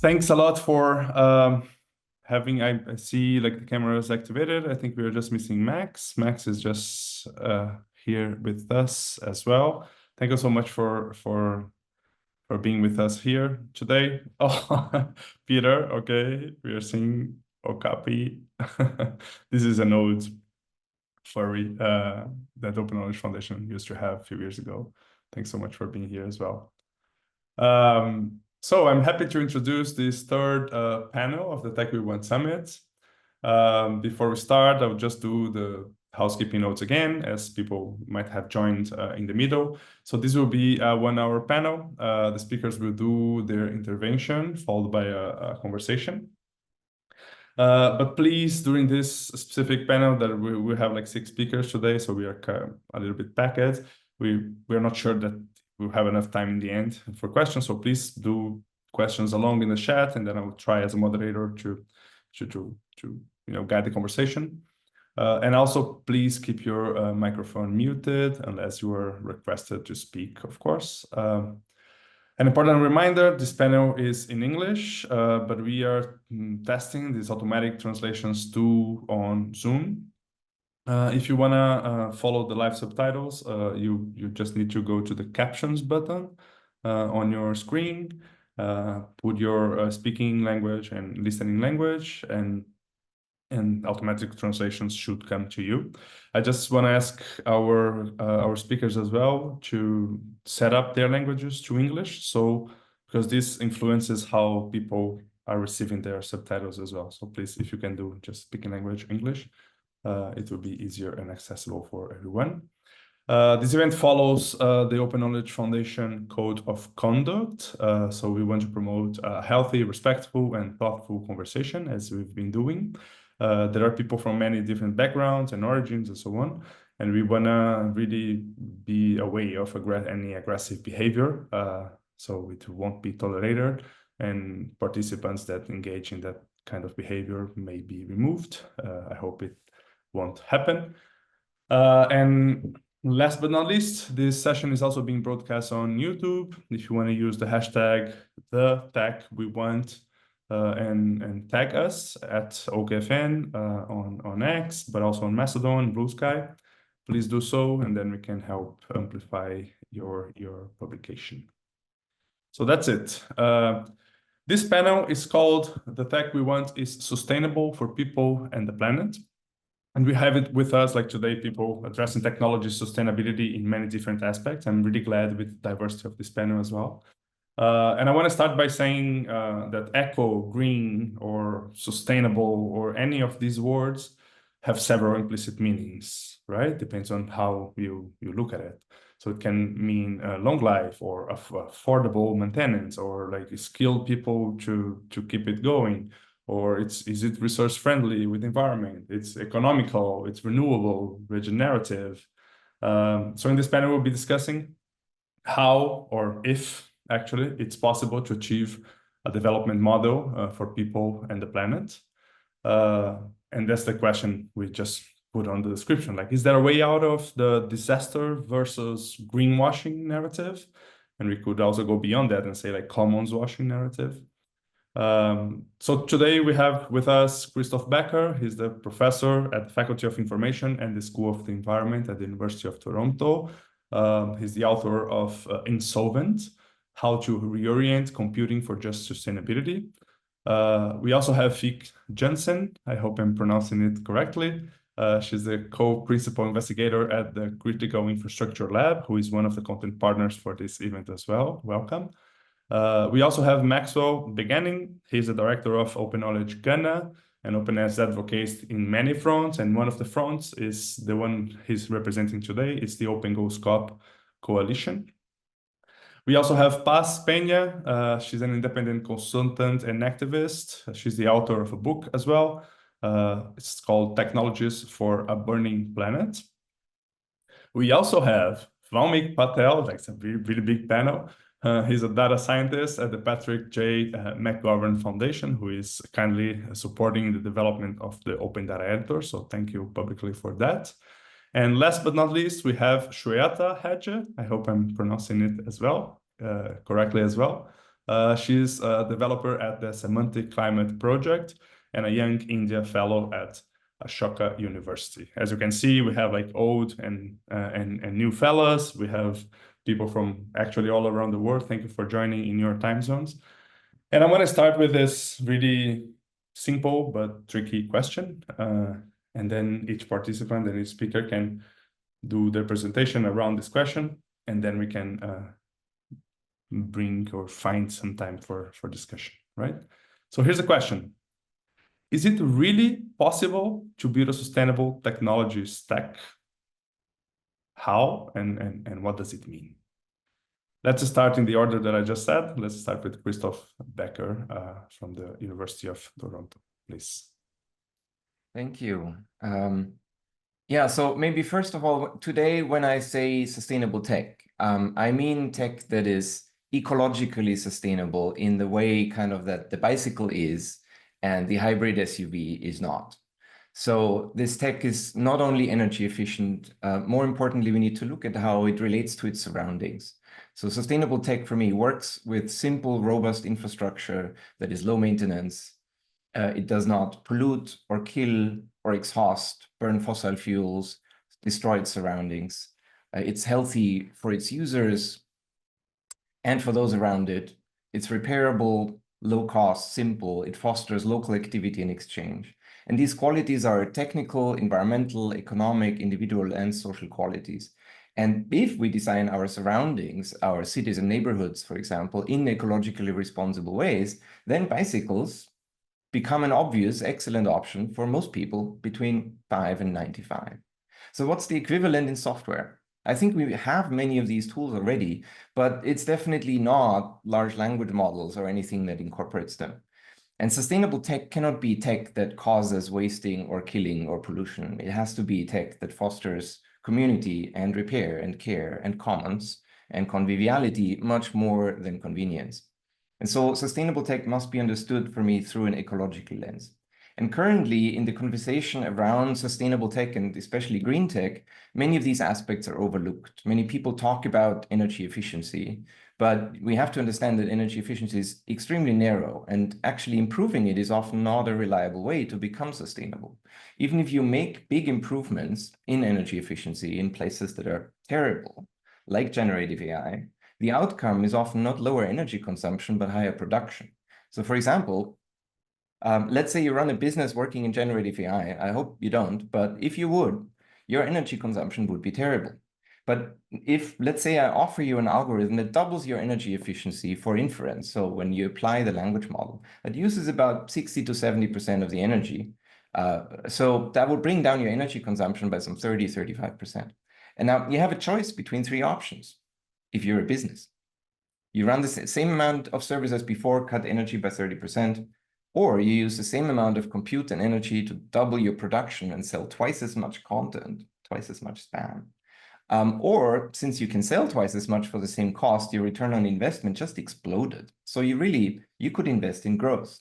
thanks a lot for having, I see like the camera is activated. I think we are just missing Max. Max is just here with us as well. Thank you so much for being with us here today. Oh, Peter, okay, we are seeing Okapi. This is a node that Open Knowledge Foundation used to have a few years ago. Thanks so much for being here as well. So I'm happy to introduce this third panel of the Tech We Want Summit. Before we start, I'll just do the housekeeping notes again, as people might have joined in the middle. So this will be a 1-hour panel. The speakers will do their intervention, followed by a conversation. But please, during this specific panel, that we have like 6 speakers today, so we are a little bit packed. We're not sure that we'll have enough time in the end for questions, so please do questions along in the chat, and then I will try as a moderator to guide the conversation. And also, please keep your microphone muted unless you are requested to speak, of course. An important reminder, this panel is in English, but we are testing these automatic translations too on Zoom. If you want to follow the live subtitles, you just need to go to the captions button on your screen, put your speaking language and listening language, and automatic translations should come to you. I just want to ask our speakers as well to set up their languages to English, so because this influences how people are receiving their subtitles as well. So please, if you can do just speaking language English, it will be easier and accessible for everyone. This event follows the Open Knowledge Foundation Code of Conduct. So we want to promote a healthy, respectful, and thoughtful conversation, as we've been doing. There are people from many different backgrounds and origins and so on. And we want to really be away of any aggressive behavior. So it won't be tolerated. And participants that engage in that kind of behavior may be removed. I hope it won't happen. And last but not least, this session is also being broadcast on YouTube. If you want to use the hashtag #TechWeWant and tag us at OKFN on X, but also on Mastodon, Blue Sky, please do so, and then we can help amplify your publication. So that's it. This panel is called "The Tech We Want is Sustainable for People and the Planet." And we have it with us, like today, people addressing technology sustainability in many different aspects. I'm really glad with the diversity of this panel as well. And I want to start by saying that eco, green, or sustainable, or any of these words have several implicit meanings, right? Depends on how you look at it. So it can mean long life, or affordable maintenance, or like skilled people to keep it going. Or is it resource friendly with environment? It's economical, it's renewable, regenerative. So in this panel, we'll be discussing how, or if actually it's possible to achieve a development model for people and the planet. And that's the question we just put on the description. Like, is there a way out of the disaster versus greenwashing narrative? And we could also go beyond that and say like commons washing narrative. So today we have with us Christoph Becker. He's the professor at the Faculty of Information and the School of the Environment at the University of Toronto. He's the author of Insolvent, How to Reorient Computing for Just Sustainability. We also have Fieke Jansen. I hope I'm pronouncing it correctly. She's the co-principal investigator at the Critical Infrastructure Lab, who is one of the content partners for this event as well. Welcome. We also have Maxwell Beganim. He's the director of Open Knowledge Ghana and openness advocates in many fronts. And one of the fronts is the one he's representing today. It's the Open Go Scope Coalition. We also have Paz Peña. She's an independent consultant and activist. She's the author of a book as well. It's called Technologies for a Burning Planet. We also have Valmik Patel. That's a really big panel. He's a data scientist at the Patrick J. McGovern Foundation, who is kindly supporting the development of the Open Data Editor. So thank you publicly for that. And last but not least, we have Shweata Hegde. I hope I'm pronouncing it as well, correctly as well. She's a developer at the semanticClimate project and a young India fellow at Ashoka University. As you can see, we have like old and new fellows. We have people from actually all around the world. Thank you for joining in your time zones. And I'm going to start with this really simple but tricky question. And then each participant and each speaker can do their presentation around this question, and then we can bring or find some time for discussion, right? So here's the question. Is it really possible to build a sustainable technology stack? How and what does it mean? Let's start in the order that I just said. Let's start with Christoph Becker from the University of Toronto, please. Thank you. Yeah, so maybe first of all, today when I say sustainable tech, I mean tech that is ecologically sustainable in the way kind of that the bicycle is and the hybrid SUV is not. So this tech is not only energy efficient, more importantly, we need to look at how it relates to its surroundings. So sustainable tech for me works with simple, robust infrastructure that is low maintenance. It does not pollute or kill or exhaust, burn fossil fuels, destroy its surroundings. It's healthy for its users and for those around it. It's repairable, low cost, simple. It fosters local activity and exchange. And these qualities are technical, environmental, economic, individual, and social qualities. And if we design our surroundings, our cities and neighborhoods, for example, in ecologically responsible ways, then bicycles become an obvious, excellent option for most people between 5 and 95. So what's the equivalent in software? I think we have many of these tools already, but it's definitely not large language models or anything that incorporates them. And sustainable tech cannot be tech that causes wasting or killing or pollution. It has to be tech that fosters community and repair and care and commons and conviviality much more than convenience. And so sustainable tech must be understood for me through an ecological lens. And currently in the conversation around sustainable tech and especially green tech, many of these aspects are overlooked. Many people talk about energy efficiency, but we have to understand that energy efficiency is extremely narrow, and actually improving it is often not a reliable way to become sustainable. Even if you make big improvements in energy efficiency in places that are terrible, like generative AI, the outcome is often not lower energy consumption, but higher production. So for example, let's say you run a business working in generative AI. I hope you don't, but if you would, your energy consumption would be terrible. But if, let's say I offer you an algorithm that doubles your energy efficiency for inference, so when you apply the language model, that uses about 60 to 70% of the energy, so that would bring down your energy consumption by some 30, 35%. And now you have a choice between three options. If you're a business, you run the same amount of service as before, cut energy by 30%, or you use the same amount of compute and energy to double your production and sell twice as much content, twice as much spam. Or since you can sell twice as much for the same cost, your return on investment just exploded. So you could invest in growth.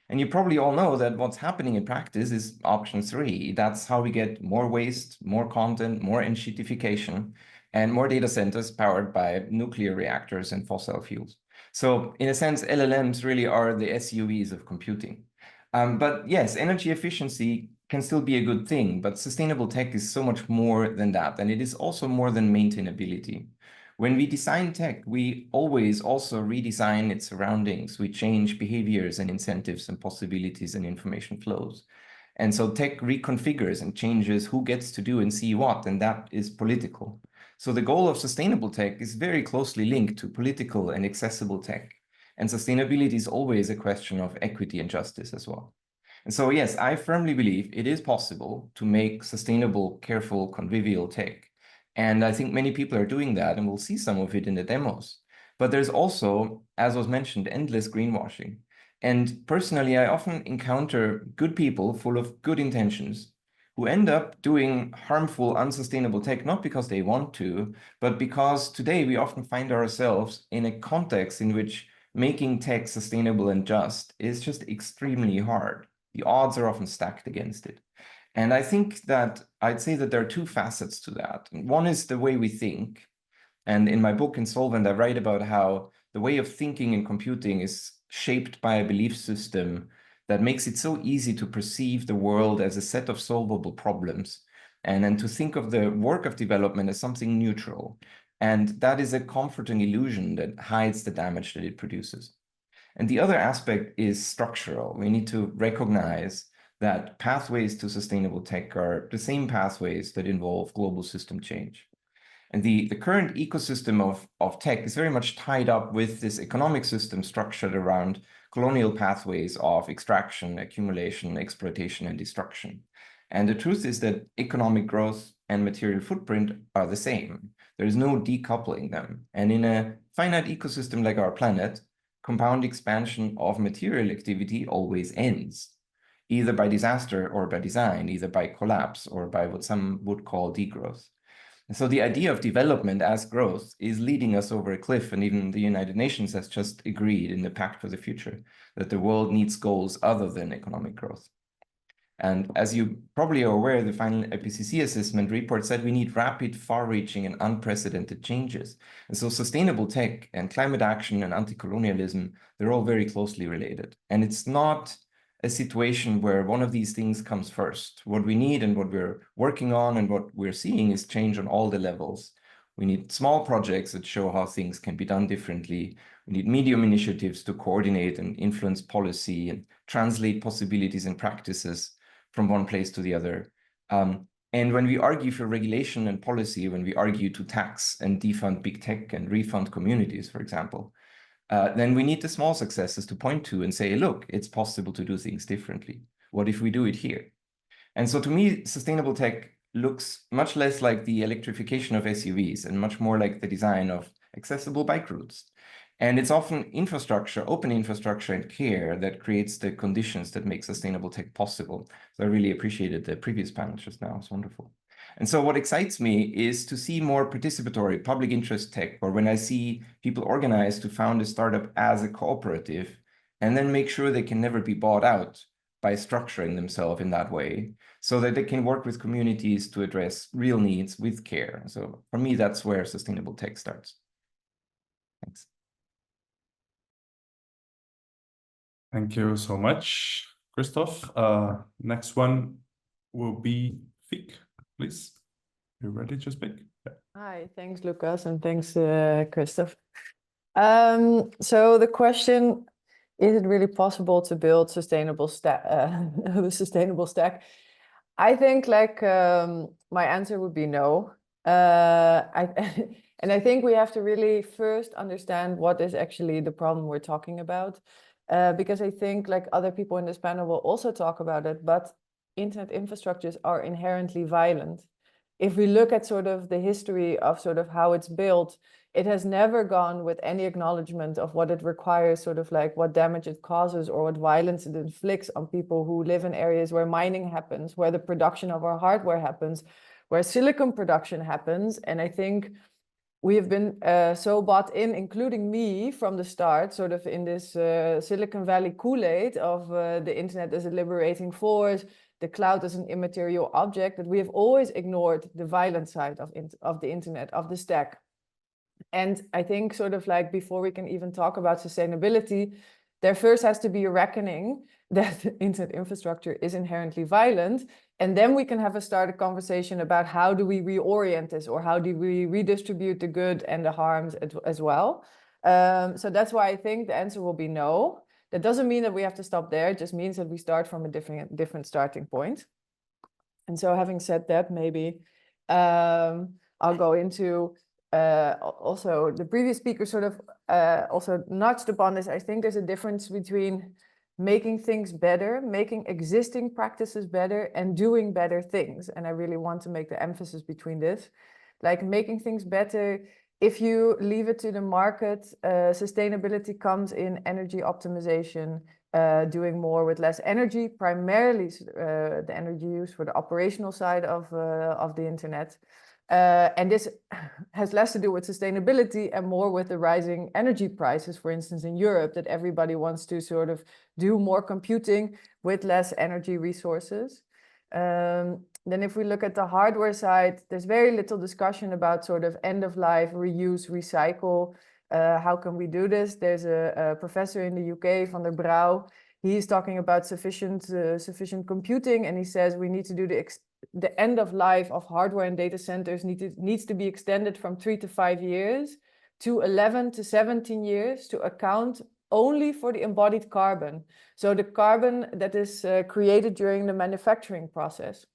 And you probably all know that what's happening in practice is option 3. That's how we get more waste, more content, more enshittification, and more data centers powered by nuclear reactors and fossil fuels. So in a sense, LLMs really are the SUVs of computing. But yes, energy efficiency can still be a good thing, but sustainable tech is so much more than that. And it is also more than maintainability. When we design tech, we always also redesign its surroundings. We change behaviors and incentives and possibilities and information flows. And so tech reconfigures and changes who gets to do and see what, and that is political. So the goal of sustainable tech is very closely linked to political and accessible tech. And sustainability is always a question of equity and justice as well. And so, yes, I firmly believe it is possible to make sustainable, careful, convivial tech. And I think many people are doing that, and we'll see some of it in the demos. But there's also, as was mentioned, endless greenwashing. And personally, I often encounter good people full of good intentions who end up doing harmful, unsustainable tech, not because they want to, but because today we often find ourselves in a context in which making tech sustainable and just is just extremely hard. The odds are often stacked against it. And I think that I'd say that there are two facets to that. One is the way we think. And in my book, Insolvent, I write about how the way of thinking and computing is shaped by a belief system that makes it so easy to perceive the world as a set of solvable problems, and then to think of the work of development as something neutral. And that is a comforting illusion that hides the damage that it produces. And the other aspect is structural. We need to recognize that pathways to sustainable tech are the same pathways that involve global system change. And the current ecosystem of tech is very much tied up with this economic system structured around colonial pathways of extraction, accumulation, exploitation, and destruction. And the truth is that economic growth and material footprint are the same. There is no decoupling them. And in a finite ecosystem like our planet, compound expansion of material activity always ends, either by disaster or by design, either by collapse or by what some would call degrowth. So the idea of development as growth is leading us over a cliff, and even the United Nations has just agreed in the Pact for the Future that the world needs goals other than economic growth. And as you probably are aware, the final IPCC assessment report said we need rapid, far-reaching, and unprecedented changes. And so sustainable tech and climate action and anti-colonialism, they're all very closely related. And it's not a situation where one of these things comes first. What we need and what we're working on and what we're seeing is change on all the levels. We need small projects that show how things can be done differently. We need medium initiatives to coordinate and influence policy and translate possibilities and practices from one place to the other. And when we argue for regulation and policy, when we argue to tax and defund big tech and refund communities, for example, then we need the small successes to point to and say, look, it's possible to do things differently. What if we do it here? And so to me, sustainable tech looks much less like the electrification of SUVs and much more like the design of accessible bike routes. And it's often infrastructure, open infrastructure and care that creates the conditions that make sustainable tech possible. So I really appreciated the previous panel just now. It's wonderful. And so what excites me is to see more participatory public interest tech, or when I see people organize to found a startup as a cooperative and then make sure they can never be bought out by structuring themselves in that way so that they can work with communities to address real needs with care. So for me, that's where sustainable tech starts. Thanks. Thank you so much, Christoph. Next one will be Fieke, please. You ready to speak? Yeah. Hi, thanks, Lucas, and thanks, Christoph. So the question, is it really possible to build sustainable sustainable stack? I think my answer would be no. And I think we have to really first understand what is actually the problem we're talking about. Because I think other people in this panel will also talk about it, but internet infrastructures are inherently violent. If we look at sort of the history of sort of how it's built, it has never gone with any acknowledgement of what it requires, sort of what damage it causes or what violence it inflicts on people who live in areas where mining happens, where the production of our hardware happens, where silicon production happens. And I think we have been so bought in, including me from the start, sort of in this Silicon Valley Kool-Aid of the internet as a liberating force, the cloud as an immaterial object, that we have always ignored the violent side of the internet, of the stack. And I think sort of before we can even talk about sustainability, there first has to be a reckoning that internet infrastructure is inherently violent. And then we can have a conversation about how do we reorient this, or how do we redistribute the good and the harms as well. So that's why I think the answer will be no. That doesn't mean that we have to stop there. It just means that we start from a different starting point. And so having said that, maybe I'll go into also the previous speaker sort of also nudged upon this. I think there's a difference between making things better, making existing practices better, and doing better things. And I really want to make the emphasis between this. Making things better, if you leave it to the market, sustainability comes in energy optimization, doing more with less energy, primarily the energy use for the operational side of the internet. And this has less to do with sustainability and more with the rising energy prices, for instance, in Europe, that everybody wants to sort of do more computing with less energy resources. Then if we look at the hardware side, there's very little discussion about sort of end of life, reuse, recycle. How can we do this? There's a professor in the UK, Van der Brouw. He's talking about sufficient computing, and he says we need to do the end of life of hardware and data centers needs to be extended from 3 to 5 years to 11 to 17 years to account only for the embodied carbon. So the carbon that is created during the manufacturing process.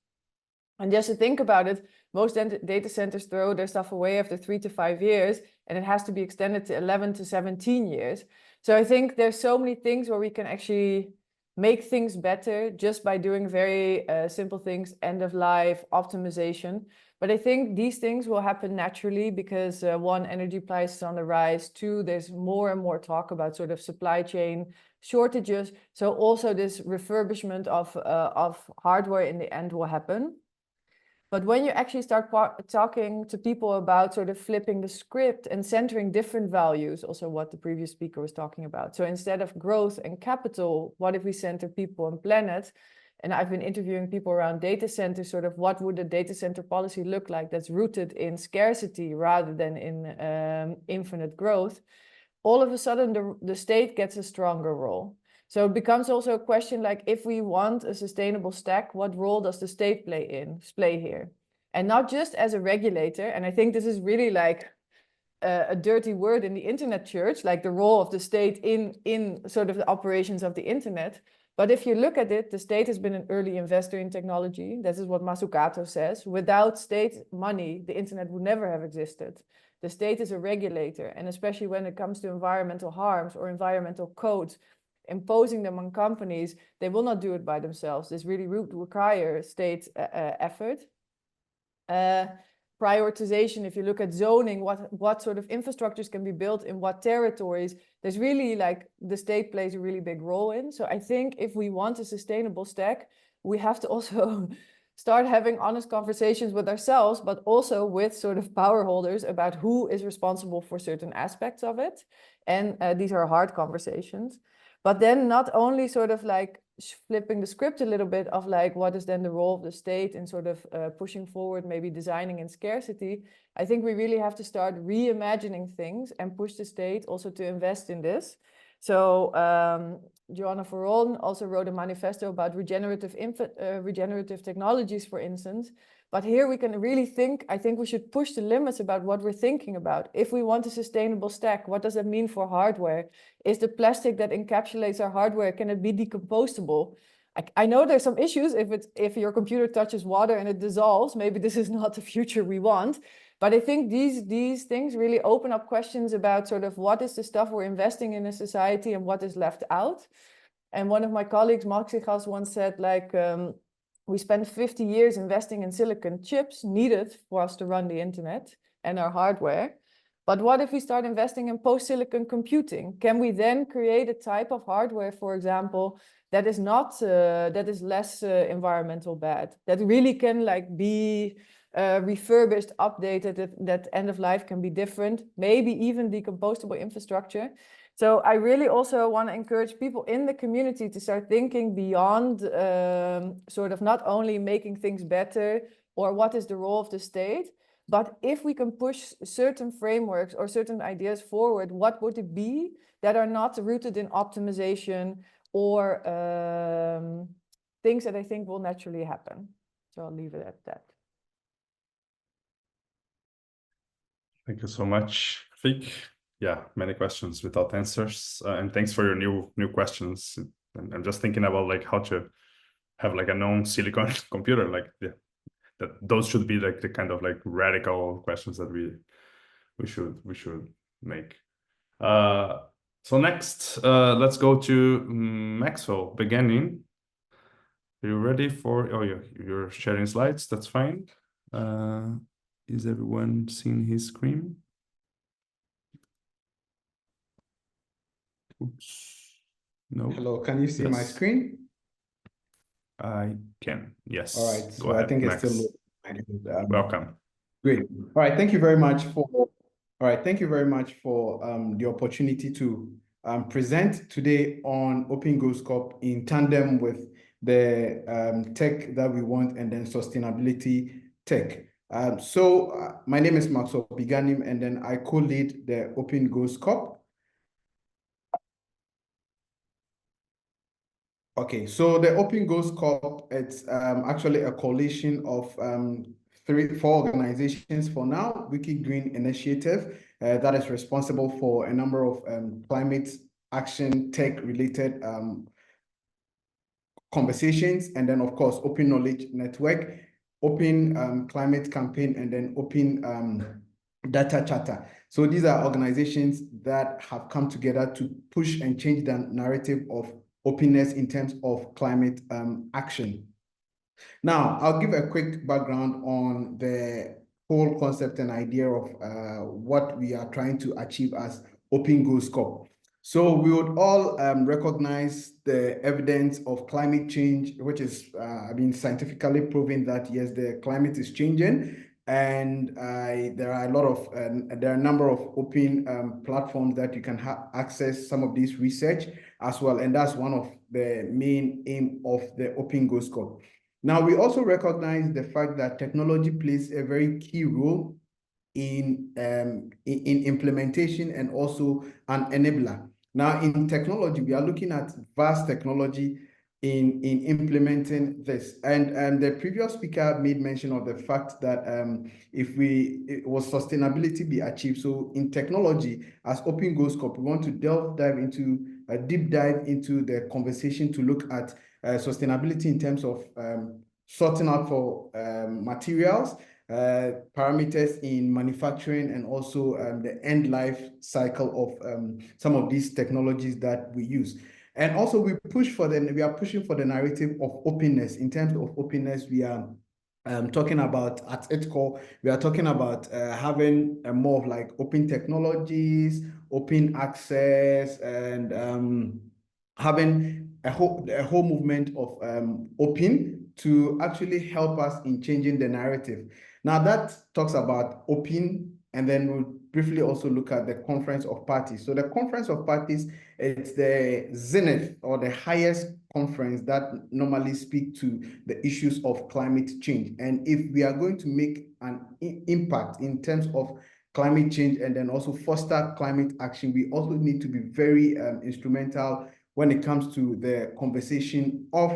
And just to think about it, most data centers throw their stuff away after 3 to 5 years, and it has to be extended to 11 to 17 years. So I think there's so many things where we can actually make things better just by doing very simple things, end of life, optimization. But I think these things will happen naturally because one, energy prices on the rise. Two, there's more and more talk about sort of supply chain shortages. So also this refurbishment of hardware in the end will happen. But when you actually start talking to people about sort of flipping the script and centering different values, also what the previous speaker was talking about. So instead of growth and capital, what if we center people and planet? And I've been interviewing people around data centers, sort of what would a data center policy look like that's rooted in scarcity rather than in infinite growth. All of a sudden, the state gets a stronger role. So it becomes also a question like, if we want a sustainable stack, what role does the state play here? And not just as a regulator. And I think this is really like a dirty word in the internet church, like the role of the state in sort of the operations of the internet. But if you look at it, the state has been an early investor in technology. This is what Mazzucato says. Without state money, the internet would never have existed. The state is a regulator, and especially when it comes to environmental harms or environmental codes, imposing them on companies, they will not do it by themselves. This really requires state effort. Prioritization, if you look at zoning, what sort of infrastructures can be built in what territories, there's really like the state plays a really big role in. So I think if we want a sustainable stack, we have to also start having honest conversations with ourselves, but also with sort of power holders about who is responsible for certain aspects of it. And these are hard conversations. But then not only sort of like flipping the script a little bit of like, what is then the role of the state in sort of pushing forward, maybe designing in scarcity. I think we really have to start reimagining things and push the state also to invest in this. So Joanna Veron also wrote a manifesto about regenerative technologies, for instance. But here we can really think, I think we should push the limits about what we're thinking about. If we want a sustainable stack, what does that mean for hardware? Is the plastic that encapsulates our hardware, can it be decomposable? I know there's some issues if your computer touches water and it dissolves, maybe this is not the future we want. But I think these things really open up questions about sort of what is the stuff we're investing in a society and what is left out. And one of my colleagues, Maxigas, once said like, we spent 50 years investing in silicon chips needed for us to run the internet and our hardware. But what if we start investing in post-silicon computing? Can we then create a type of hardware, for example, that is not that is less environmental bad, that really can like be refurbished, updated, that end of life can be different, maybe even decomposable infrastructure. So I really also want to encourage people in the community to start thinking beyond sort of not only making things better or what is the role of the state, but if we can push certain frameworks or certain ideas forward, what would it be that are not rooted in optimization or things that I think will naturally happen. So I'll leave it at that. Thank you so much, Fieke. Yeah, many questions without answers, and thanks for your new questions. And I'm just thinking about like how to have like a non-silicon computer, like that those should be like the kind of like radical questions that we should make. So next, let's go to Maxwell Beganim. Are you ready for? Oh, you're sharing slides. That's fine. Is everyone seeing his screen? Oops. No. Hello, can you see my screen? I can, yes. All right, so Go ahead, I think Max. it's still welcome. Great. All right, thank you very much for the opportunity to present today on Open Goals Corp in tandem with the tech that we want and then sustainability tech. My name is Maxwell Beganim, and then I co-lead the Open Goals COP. Okay, so the Open Goals COP, it's actually a coalition of 4 organizations for now. Wiki Green Initiative that is responsible for a number of climate action tech-related conversations, and then of course Open Knowledge Network, Open Climate Campaign, and then Open Data Charter. So these are organizations that have come together to push and change the narrative of openness in terms of climate action. Now, I'll give a quick background on the whole concept and idea of what we are trying to achieve as Open Goals COP. So we would all recognize the evidence of climate change, which is, scientifically proven that yes, the climate is changing. And there are a number of open platforms that you can access some of this research as well. And that's one of the main aim of the Open Goals COP. Now, we also recognize the fact that technology plays a very key role in implementation and also an enabler. Now, in technology, we are looking at vast technology in implementing this. And the previous speaker made mention of the fact that was sustainability be achieved. So in technology, as Open Goals COP, we want to dive into a deep dive into the conversation to look at sustainability in terms of sorting out for materials, parameters in manufacturing, and also the end life cycle of some of these technologies that we use. And also we are pushing for the narrative of openness. In terms of openness, we are talking about, at its core, we are talking about having more of like open technologies, open access, and having a whole movement of open to actually help us in changing the narrative. Now that talks about open, and then we'll briefly also look at the Conference of Parties. So the Conference of Parties, it's the zenith or the highest conference that normally speak to the issues of climate change. And if we are going to make an impact in terms of climate change and then also foster climate action, we also need to be very instrumental when it comes to the conversation of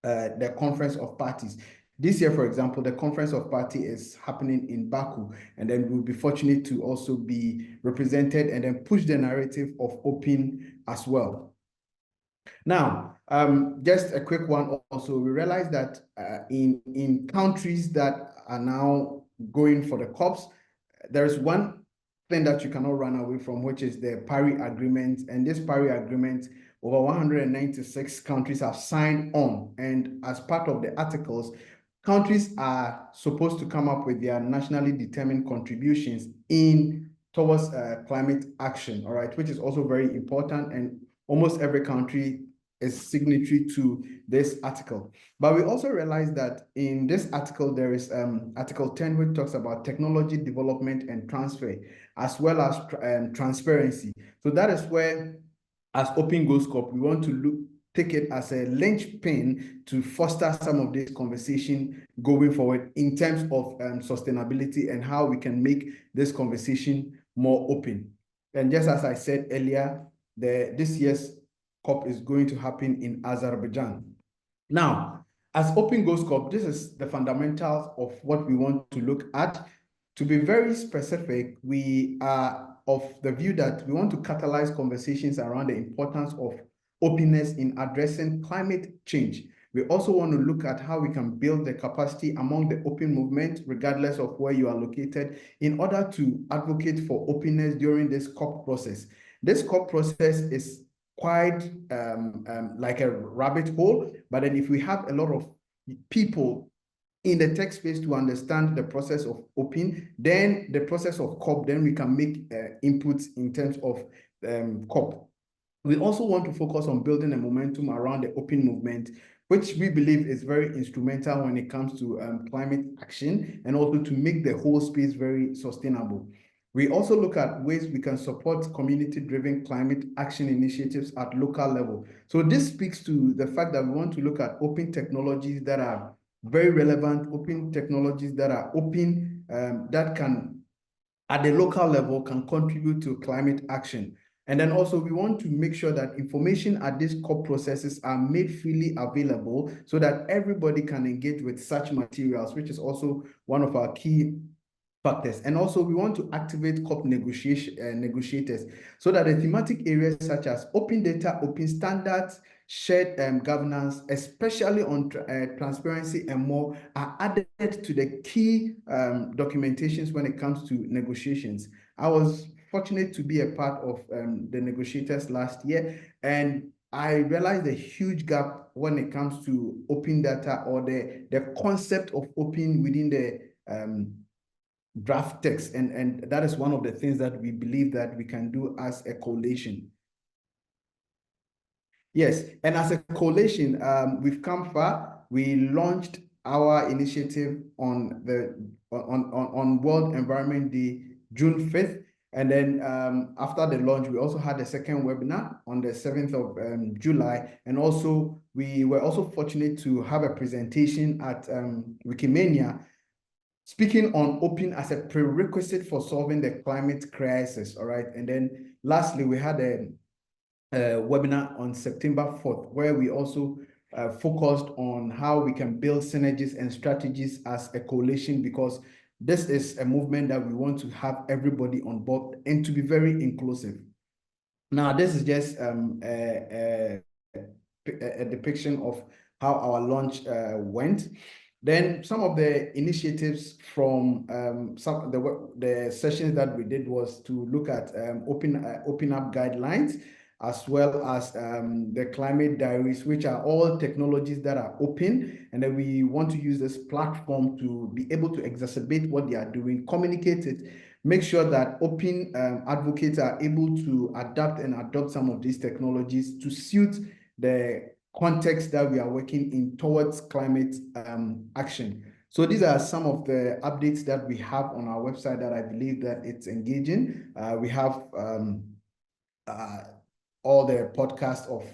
the Conference of Parties. This year, for example, the Conference of Party is happening in Baku, and then we'll be fortunate to also be represented and then push the narrative of open as well. Now, just a quick one also, we realize that in countries that are now going for the COPs, there is one thing that you cannot run away from, which is the Paris Agreement. And this Paris Agreement, over 196 countries have signed on. And as part of the articles, countries are supposed to come up with their nationally determined contributions towards climate action, all right, which is also very important. And almost every country is signatory to this article. But we also realize that in this article, there is Article 10, which talks about technology development and transfer, as well as transparency. So that is where, as Open Goals COP, we want to take it as a linchpin to foster some of this conversation going forward in terms of sustainability and how we can make this conversation more open. And just as I said earlier, this year's COP is going to happen in Azerbaijan. Now, as Open Goals COP, this is the fundamentals of what we want to look at. To be very specific, we are of the view that we want to catalyze conversations around the importance of openness in addressing climate change. We also want to look at how we can build the capacity among the open movement, regardless of where you are located, in order to advocate for openness during this COP process. This COP process is quite like a rabbit hole, but then if we have a lot of people in the tech space to understand the process of open, then the process of COP, then we can make inputs in terms of COP. We also want to focus on building a momentum around the open movement, which we believe is very instrumental when it comes to climate action and also to make the whole space very sustainable. We also look at ways we can support community-driven climate action initiatives at local level. So this speaks to the fact that we want to look at open technologies that are very relevant, open technologies that are open, that can, at the local level, can contribute to climate action. And then also we want to make sure that information at these core processes are made freely available so that everybody can engage with such materials, which is also one of our key factors. And also we want to activate COP negotiators so that the thematic areas such as open data, open standards, shared governance, especially on transparency and more, are added to the key documentations when it comes to negotiations. I was fortunate to be a part of the negotiators last year, and I realized a huge gap when it comes to open data or the concept of open within the draft text. And that is one of the things that we believe that we can do as a coalition. Yes, and as a coalition, we've come far. We launched our initiative on World Environment Day, June 5th. And then after the launch, we also had a second webinar on the 7th of July. And also, we were also fortunate to have a presentation at Wikimania, speaking on open as a prerequisite for solving the climate crisis, all right? And then lastly, we had a webinar on September 4th, where we also focused on how we can build synergies and strategies as a coalition, because this is a movement that we want to have everybody on board and to be very inclusive. Now, this is just a depiction of how our launch went. Then some of the initiatives from some of the sessions that we did was to look at open up guidelines, as well as the climate diaries, which are all technologies that are open. And then we want to use this platform to be able to exacerbate what they are doing, communicate it, make sure that open advocates are able to adapt and adopt some of these technologies to suit the context that we are working in towards climate action. So these are some of the updates that we have on our website that I believe that it's engaging. We have all the podcasts of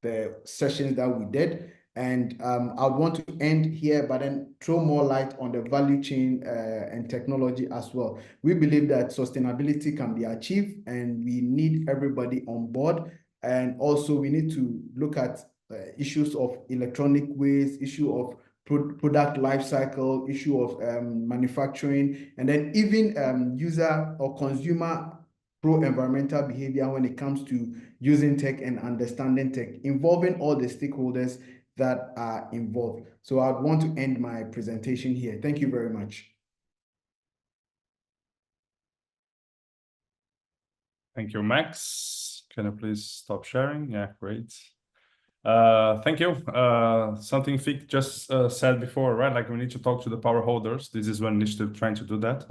the sessions that we did. And I want to end here, but then throw more light on the value chain and technology as well. We believe that sustainability can be achieved, and we need everybody on board. And also we need to look at issues of electronic waste, issue of product life cycle, issue of manufacturing, and then even user or consumer pro-environmental behavior when it comes to using tech and understanding tech, involving all the stakeholders that are involved. So I want to end my presentation here. Thank you very much. Thank you, Max. Can I please stop sharing? Yeah, great. Thank you. Something Fieke just said before, right? Like we need to talk to the power holders. This is one initiative trying to do that.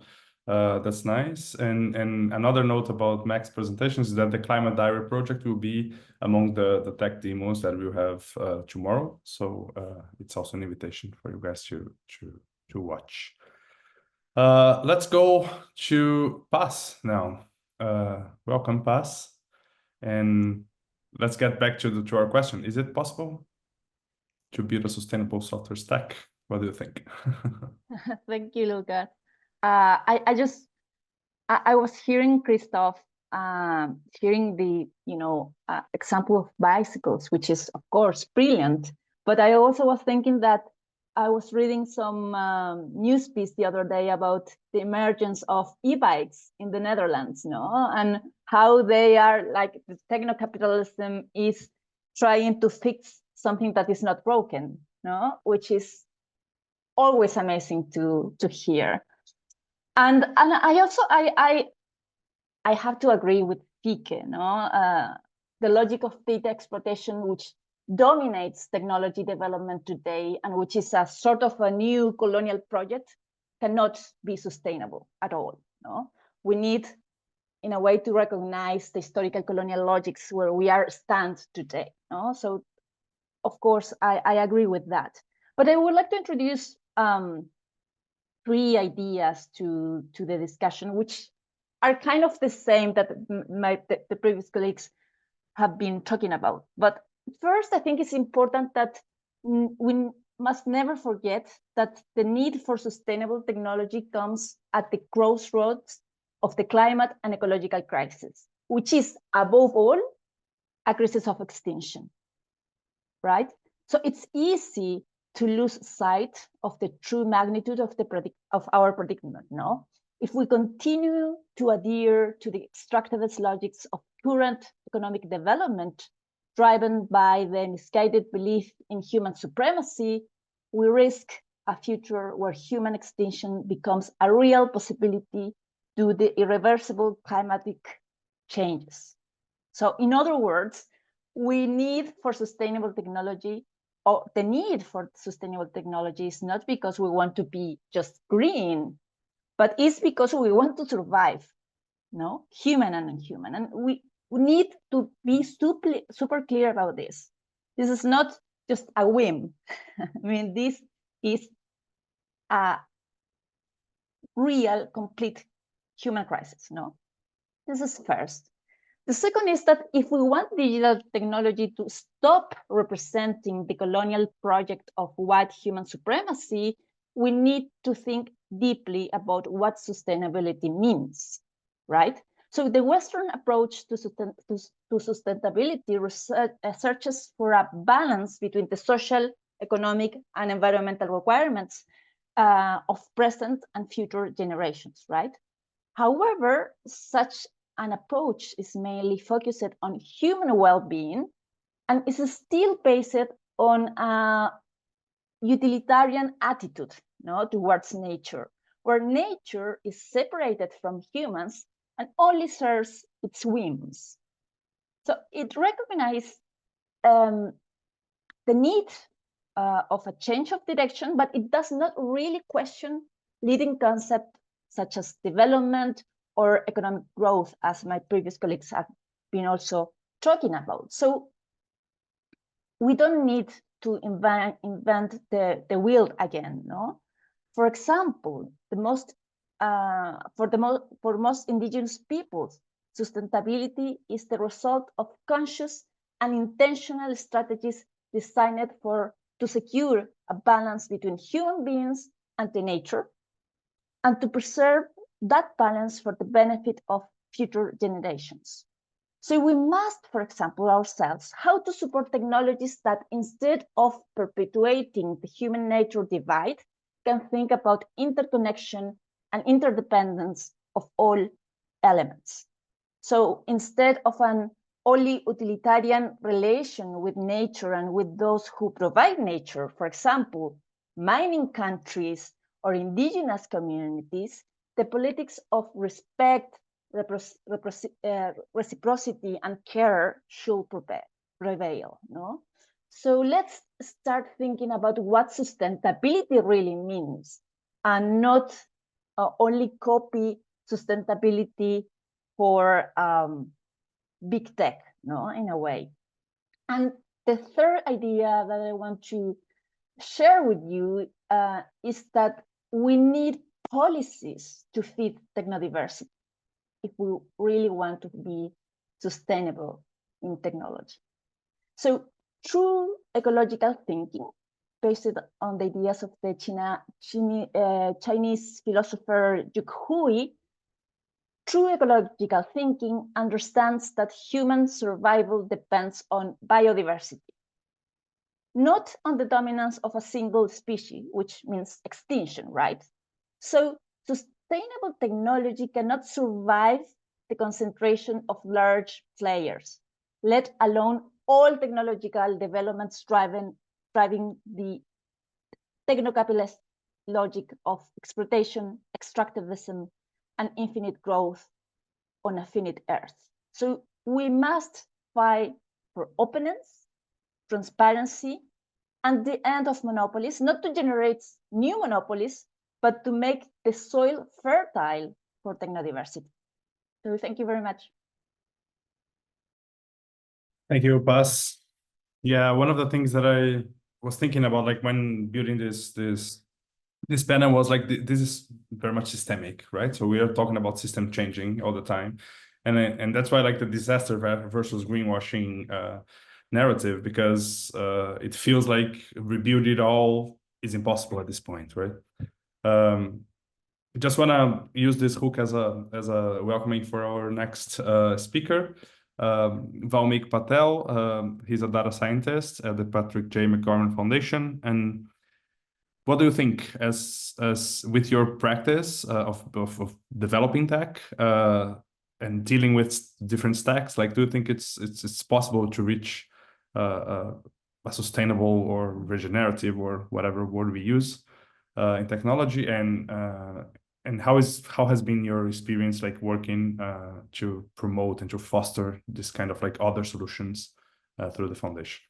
That's nice. And another note about Max's presentations is that the Climate Diary project will be among the tech demos that we'll have tomorrow. So it's also an invitation for you guys to watch. Let's go to Paz now. Welcome, Paz. And let's get back to our question. Is it possible to build a sustainable software stack? What do you think? Thank you, Lucas. I was hearing Christoph hearing the example of bicycles, which is of course brilliant. But I also was thinking that I was reading some news piece the other day about the emergence of e-bikes in the Netherlands, and how they are like the techno-capitalism is trying to fix something that is not broken, which is always amazing to hear. And I also I have to agree with Fieke, the logic of data exploitation, which dominates technology development today, and which is a sort of a new colonial project, cannot be sustainable at all. We need, in a way, to recognize the historical colonial logics where we stand today. So, of course, I agree with that. But I would like to introduce 3 ideas to the discussion, which are kind of the same that the previous colleagues have been talking about. But first, I think it's important that we must never forget that the need for sustainable technology comes at the crossroads of the climate and ecological crisis, which is, above all, a crisis of extinction, right? So it's easy to lose sight of the true magnitude of our predicament, no? If we continue to adhere to the extractivist logics of current economic development, driven by the misguided belief in human supremacy, we risk a future where human extinction becomes a real possibility due to the irreversible climatic changes. So in other words, we need for sustainable technology, or the need for sustainable technology is not because we want to be just green, but it's because we want to survive, no? Human and non-human. And we need to be super clear about this. This is not just a whim. I mean, this is a real, complete human crisis, no? This is first. The second is that if we want digital technology to stop representing the colonial project of white human supremacy, we need to think deeply about what sustainability means, right? So the Western approach to sustainability searches for a balance between the social, economic, and environmental requirements of present and future generations, right? However, such an approach is mainly focused on human well-being and is still based on a utilitarian attitude, no, towards nature, where nature is separated from humans and only serves its whims. So it recognizes the need of a change of direction, but it does not really question leading concepts such as development or economic growth, as my previous colleagues have been also talking about. So we don't need to invent the wheel again, no? For example, for most indigenous peoples, sustainability is the result of conscious and intentional strategies designed to secure a balance between human beings and the nature, and to preserve that balance for the benefit of future generations. So we must, for example, ourselves, how to support technologies that instead of perpetuating the human nature divide, can think about interconnection and interdependence of all elements. So instead of an only utilitarian relation with nature and with those who provide nature, for example, mining countries or indigenous communities, the politics of respect, reciprocity, and care should prevail, no? So let's start thinking about what sustainability really means, and not only copy sustainability for big tech, no, in a way. And the third idea that I want to share with you is that we need policies to fit technodiversity if we really want to be sustainable in technology. So true ecological thinking, based on the ideas of the Chinese philosopher Juk Hui, true ecological thinking understands that human survival depends on biodiversity, not on the dominance of a single species, which means extinction, right? So sustainable technology cannot survive the concentration of large players, let alone all technological developments driving the techno-capitalist logic of exploitation, extractivism, and infinite growth on a finite earth. So we must fight for openness, transparency, and the end of monopolies, not to generate new monopolies, but to make the soil fertile for technodiversity. So thank you very much. Thank you, Paz. Yeah, one of the things that I was thinking about, like when building this panel, was like this is very much systemic, right? So we are talking about system changing all the time, and that's why like the disaster versus greenwashing narrative, because it feels like rebuild it all is impossible at this point, right? Just want to use this hook as a welcoming for our next speaker, Valmik Patel. He's a data scientist at the Patrick J. McGorman Foundation. And what do you think, as with your practice of developing tech and dealing with different stacks? Like, do you think it's possible to reach a sustainable or regenerative or whatever word we use in technology? And how has been your experience, like, working to promote and to foster this kind of like other solutions through the foundation?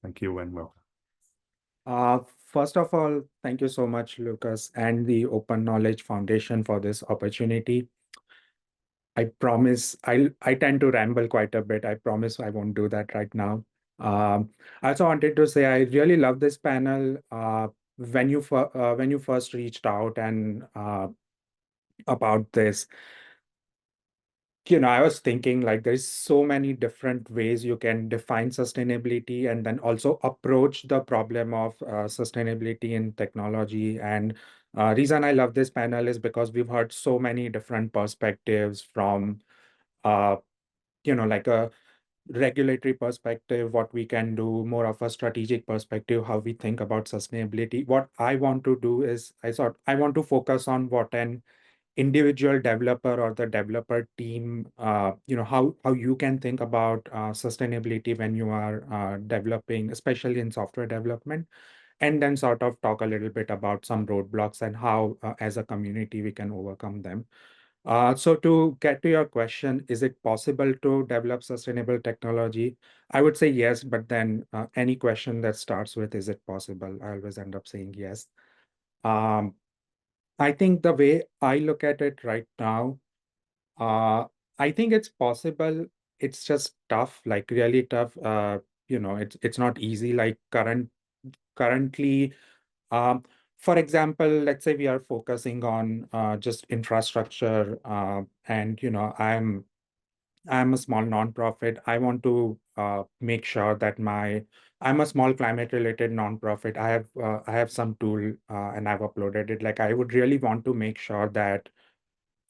Thank you and welcome. First of all, thank you so much, Lucas, and the Open Knowledge Foundation for this opportunity. I promise I tend to ramble quite a bit. I promise I won't do that right now. I also wanted to say I really love this panel. When you first reached out and about this, I was thinking, like, there's so many different ways you can define sustainability and then also approach the problem of sustainability in technology. And reason I love this panel is because we've heard so many different perspectives from, like a regulatory perspective, what we can do, more of a strategic perspective, how we think about sustainability. What I want to do is I want to focus on what an individual developer or the developer team, how you can think about sustainability when you are developing, especially in software development, and then sort of talk a little bit about some roadblocks and how, as a community, we can overcome them. So to get to your question, is it possible to develop sustainable technology? I would say yes, but then any question that starts with, is it possible? I always end up saying yes. I think the way I look at it right now, I think it's possible. It's just tough, like really tough. It's not easy. Like currently, for example, let's say we are focusing on just infrastructure, and I'm a small nonprofit. I want to make sure that I'm a small climate-related nonprofit. I have some tool and I've uploaded it. Like, I would really want to make sure that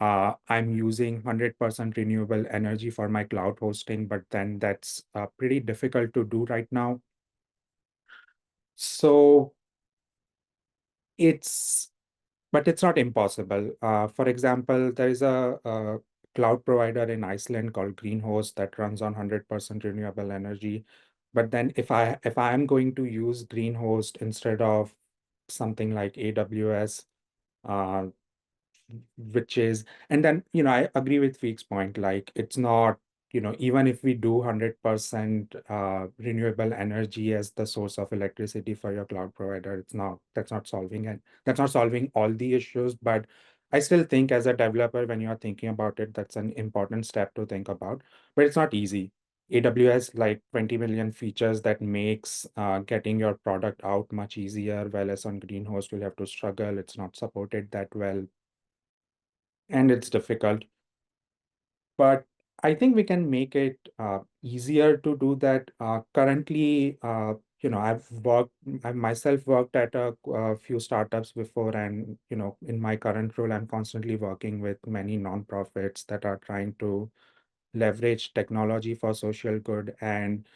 I'm using 100% renewable energy for my cloud hosting, but then that's pretty difficult to do right now. So but it's not impossible. For example, there is a cloud provider in Iceland called Greenhost that runs on 100% renewable energy. But then if I am going to use Greenhost instead of something like AWS, and then, I agree with Feek's point, like it's not, even if we do 100% renewable energy as the source of electricity for your cloud provider, that's not solving all the issues. But I still think as a developer, when you're thinking about it, that's an important step to think about, but it's not easy. AWS, like 20 million features that makes getting your product out much easier, whereas on Greenhost, you'll have to struggle. It's not supported that well, and it's difficult. But I think we can make it easier to do that. Currently, I've myself worked at a few startups before, and in my current role, I'm constantly working with many nonprofits that are trying to leverage technology for social good. And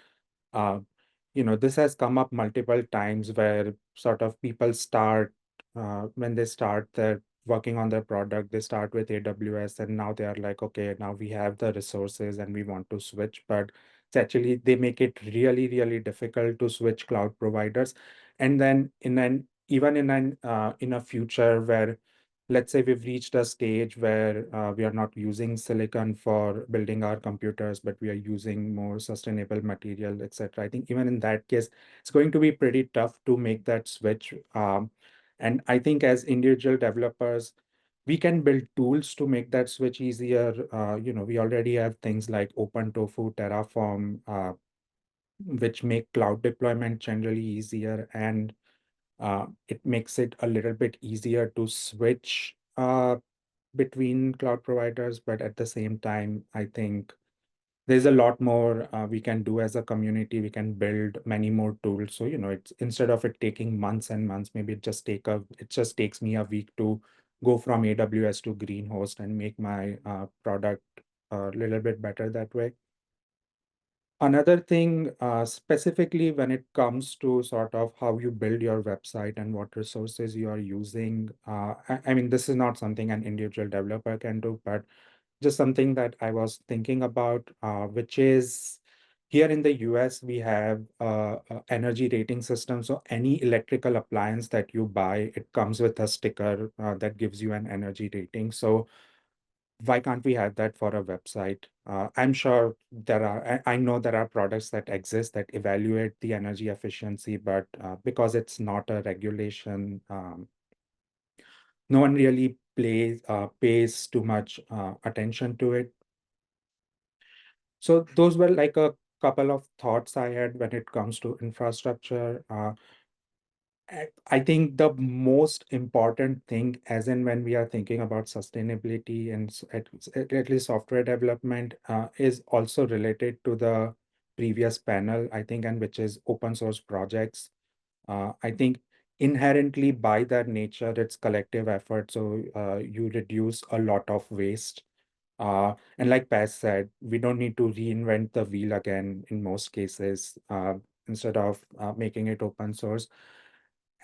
this has come up multiple times where sort of people start when they start their working on their product, they start with AWS, and now they are like, okay, now we have the resources and we want to switch, but it's actually, they make it really, really difficult to switch cloud providers. And then even in a future where, let's say we've reached a stage where we are not using silicon for building our computers, but we are using more sustainable material, etc. I think even in that case, it's going to be pretty tough to make that switch. And I think as individual developers, we can build tools to make that switch easier. We already have things like OpenTofu, Terraform, which make cloud deployment generally easier, and it makes it a little bit easier to switch between cloud providers. But at the same time, I think there's a lot more we can do as a community. We can build many more tools. So, it's instead of it taking months and months, maybe it just takes me a week to go from AWS to Greenhost and make my product a little bit better that way. Another thing, specifically when it comes to sort of how you build your website and what resources you are using, I mean, this is not something an individual developer can do, but just something that I was thinking about, which is here in the US, we have a energy rating system. So any electrical appliance that you buy, it comes with a sticker that gives you an energy rating. So why can't we have that for a website? I'm sure I know there are products that exist that evaluate the energy efficiency, but because it's not a regulation, no one really pays too much attention to it. So those were like a couple of thoughts I had when it comes to infrastructure. I think the most important thing, as in when we are thinking about sustainability and at least software development, is also related to the previous panel, I think, and which is open source projects. I think inherently by their nature, it's collective effort. So you reduce a lot of waste. And like Paz said, we don't need to reinvent the wheel again in most cases, instead of making it open source.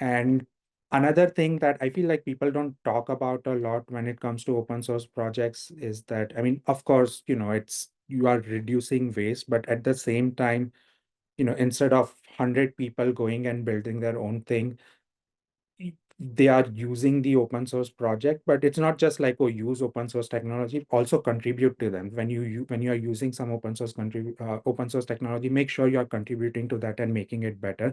And another thing that I feel like people don't talk about a lot when it comes to open source projects is that, I mean, of course, you are reducing waste, but at the same time, instead of 100 people going and building their own thing, they are using the open source project. But it's not just like, oh, use open source technology, also contribute to them. When you are using some open source technology, make sure you are contributing to that and making it better.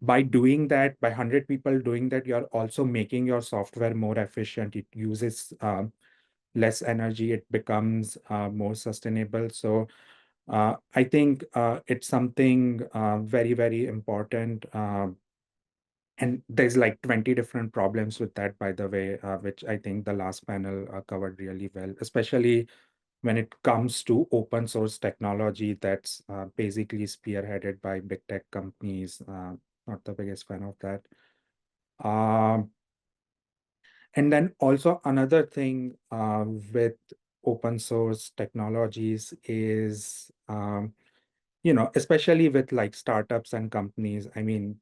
By doing that, by 100 people doing that, you're also making your software more efficient. It uses less energy. It becomes more sustainable. So I think it's something very, very important. And there's like 20 different problems with that, by the way, which I think the last panel covered really well, especially when it comes to open source technology that's basically spearheaded by big tech companies. Not the biggest fan of that. And then also another thing with open source technologies is, especially with like startups and companies, I mean,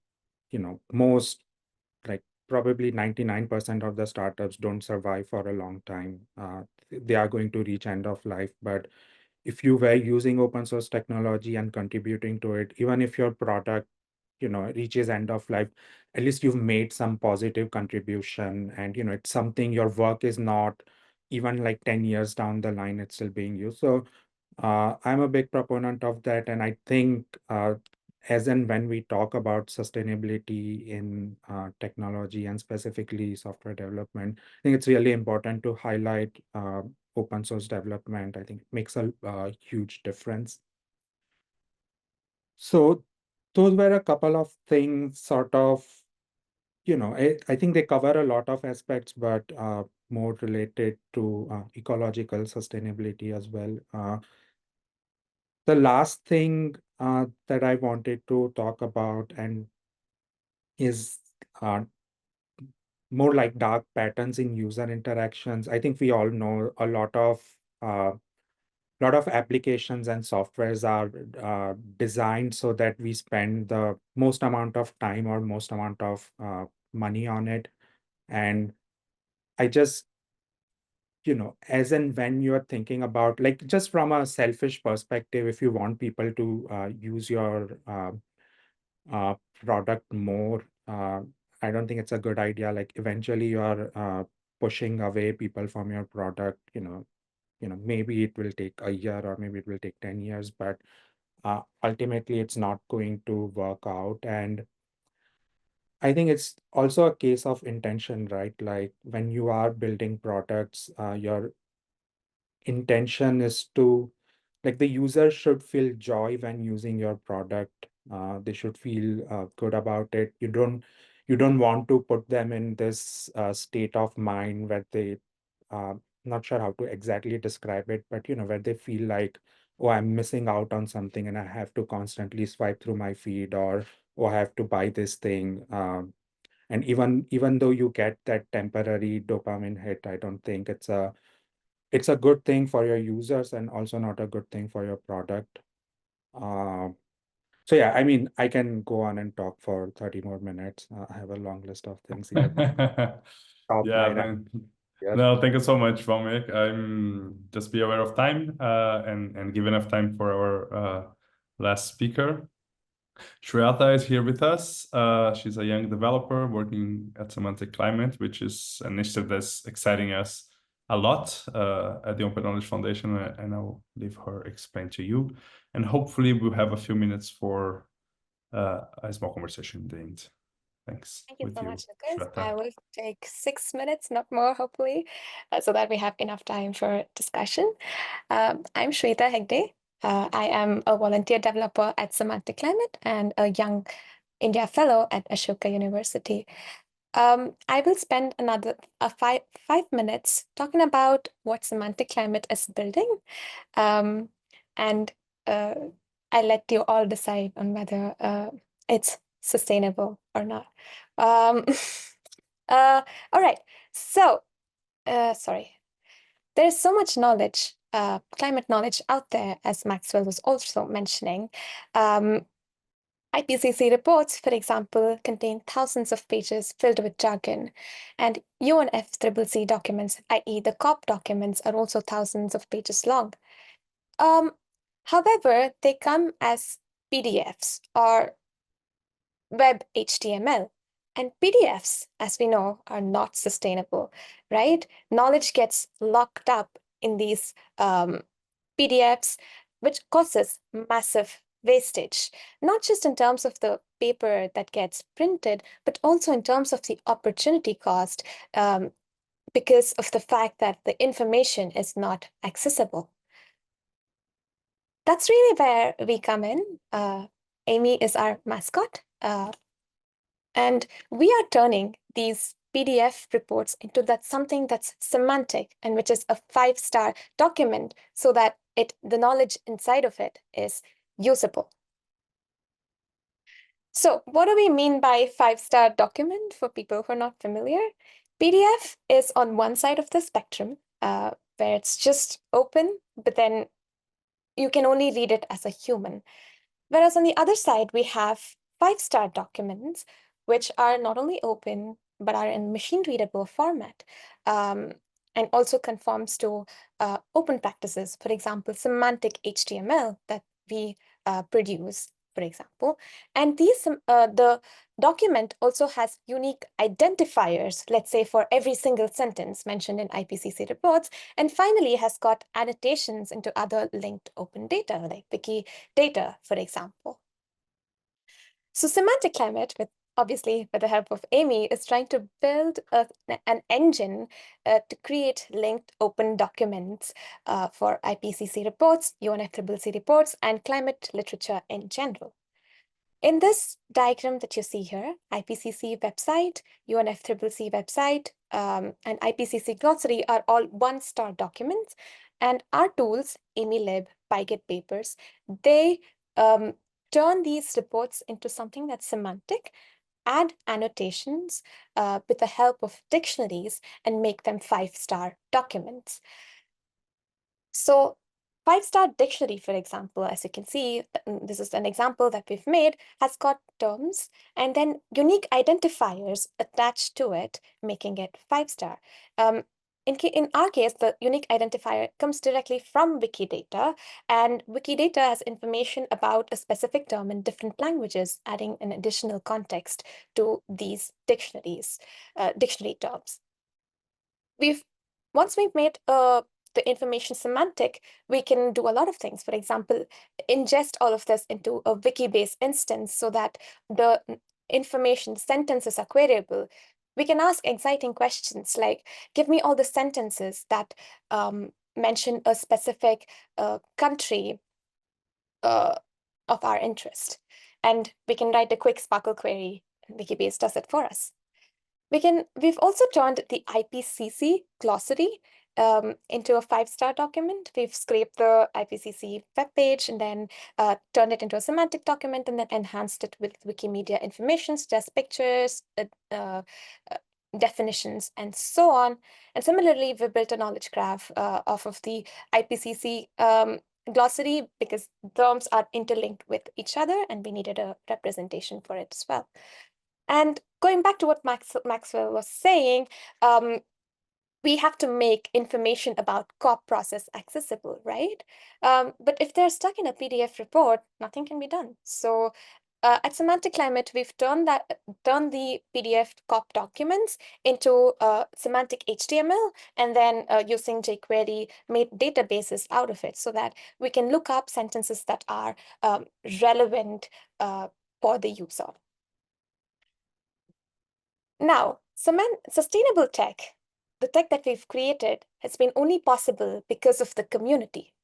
most, like probably 99% of the startups don't survive for a long time. They are going to reach end of life. But if you were using open source technology and contributing to it, even if your product, reaches end of life, at least you've made some positive contribution. And, it's something, your work is not even like 10 years down the line, it's still being used. So I'm a big proponent of that. And I think as and when we talk about sustainability in technology and specifically software development, I think it's really important to highlight open source development. I think it makes a huge difference. So those were a couple of things, sort of, I think they cover a lot of aspects, but more related to ecological sustainability as well. The last thing that I wanted to talk about and is more like dark patterns in user interactions. I think we all know a lot of applications and softwares are designed so that we spend the most amount of time or most amount of money on it. And I just, as and when you're thinking about, like, just from a selfish perspective, if you want people to use your product more, I don't think it's a good idea. Like, eventually you're pushing away people from your product. Maybe it will take a year or maybe it will take 10 years, but ultimately it's not going to work out. And I think it's also a case of intention, right? Like, when you are building products, your intention is to, like, the user should feel joy when using your product. They should feel good about it. You don't want to put them in this state of mind where they, not sure how to exactly describe it, but where they feel like oh, I'm missing out on something and I have to constantly swipe through my feed, or oh, I have to buy this thing. And even though you get that temporary dopamine hit, I don't think it's a good thing for your users and also not a good thing for your product. So yeah, I mean, I can go on and talk for 30 more minutes. I have a long list of things here. Stop my Yeah, rant here. no, thank you so much, Vomik. I'm just be aware of time and give enough time for our last speaker. Shweata is here with us. She's a young developer working at semanticClimate, which is an initiative that's exciting us a lot at the Open Knowledge Foundation, and I'll leave her explain to you. And hopefully we'll have a few minutes for a small conversation in the end. Thanks. Thank you With so you, much, Lucas. Shweata. I will take 6 minutes, not more, hopefully, so that we have enough time for discussion. I'm Shweata Hegde. I am a volunteer developer at semanticClimate and a Young India Fellow at Ashoka University. I will spend another 5 minutes talking about what semanticClimate is building, and I let you all decide on whether it's sustainable or not. All right. So, sorry. There's so much knowledge, climate knowledge out there, as Maxwell was also mentioning. IPCC reports, for example, contain thousands of pages filled with jargon, and UNFCCC documents, i.e. the COP documents, are also thousands of pages long. However, they come as PDFs or web HTML. And PDFs, as we know, are not sustainable, right? Knowledge gets locked up in these PDFs, which causes massive wastage, not just in terms of the paper that gets printed, but also in terms of the opportunity cost, because of the fact that the information is not accessible. That's really where we come in. Amy is our mascot. And we are turning these PDF reports into something that's semantic and which is a 5-star document, so that the knowledge inside of it is usable. So what do we mean by 5-star document for people who are not familiar? PDF is on one side of the spectrum, where it's just open, but then you can only read it as a human. Whereas on the other side, we have 5-star documents, which are not only open, but are in machine-readable format, and also conforms to open practices, for example, semantic HTML that we produce, for example. And the document also has unique identifiers, let's say for every single sentence mentioned in IPCC reports, and finally has got annotations into other linked open data, like Wikidata, for example. So semanticClimate, obviously with the help of Amy, is trying to build an engine to create linked open documents for IPCC reports, UNFCCC reports, and climate literature in general. In this diagram that you see here, IPCC website, UNFCCC website, and IPCC glossary are all 1-star documents. And our tools, AmyLib, PyGet papers, they turn these reports into something that's semantic, add annotations with the help of dictionaries, and make them 5-star documents. So 5-star dictionary, for example, as you can see, this is an example that we've made, has got terms and then unique identifiers attached to it, making it 5-star. In our case, the unique identifier comes directly from Wikidata, and Wikidata has information about a specific term in different languages, adding an additional context to these dictionary terms. Once we've made the information semantic, we can do a lot of things. For example, ingest all of this into a Wikibase instance so that the information sentences are queryable. We can ask exciting questions like, give me all the sentences that mention a specific country of our interest. And we can write a quick Sparkle query, and Wikibase does it for us. We've also turned the IPCC glossary into a 5-star document. We've scraped the IPCC webpage and then turned it into a semantic document and then enhanced it with Wikimedia information, such as pictures, definitions, and so on. And similarly, we built a knowledge graph off of the IPCC glossary because terms are interlinked with each other and we needed a representation for it as well. And going back to what Maxwell was saying, we have to make information about COP process accessible, right? But if they're stuck in a PDF report, nothing can be done. So at semanticClimate, we've turned the PDF COP documents into semantic HTML, and then using jQuery made databases out of it so that we can look up sentences that are relevant for the user. Now, sustainable tech, the tech that we've created, has been only possible because of the community.